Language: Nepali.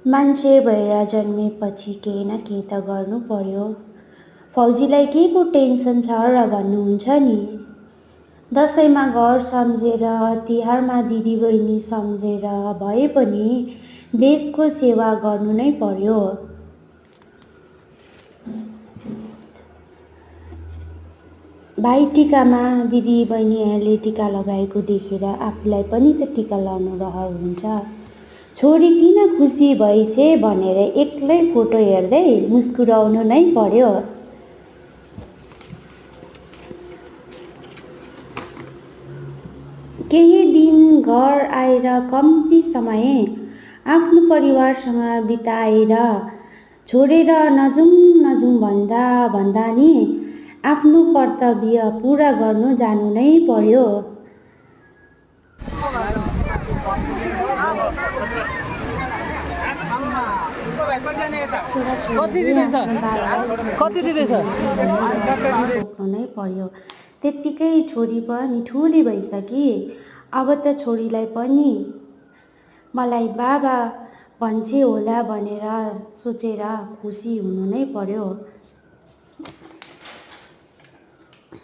मान्छे भएर जन्मेपछि केही न केही त गर्नु पर्यो। फौजीलाई के को टेन्सन छ र भन्नुहुन्छ नि। दसैँमा घर सम्झेर, तिहारमा दिदीबहिनी सम्झेर भए पनि देशको सेवा गर्नु नै पर्यो। भाइटिकामा दिदीबहिनीहरूले टिका लगाएको देखेर आफूलाई पनि त टिका लाउनु रहर हुन्छ। छोरी किन खुसी भइछे भनेर एक्लै फोटो हेर्दै मुस्कुराउनु नै पर्यो। केही दिन घर आएर कम्ती समय आफ्नो परिवारसँग बिताएर छोडेर नजाउँ भन्दा नि आफ्नो कर्तव्य पुरा गर्नु जानु नै पर्यो। बोक्नु नै पर्यो। त्यत्तिकै छोरी पनि ठुली भइसकी। अब त छोरीलाई पनि मलाई बाबा भन्छे होला भनेर सोचेर खुसी हुनु नै पर्यो।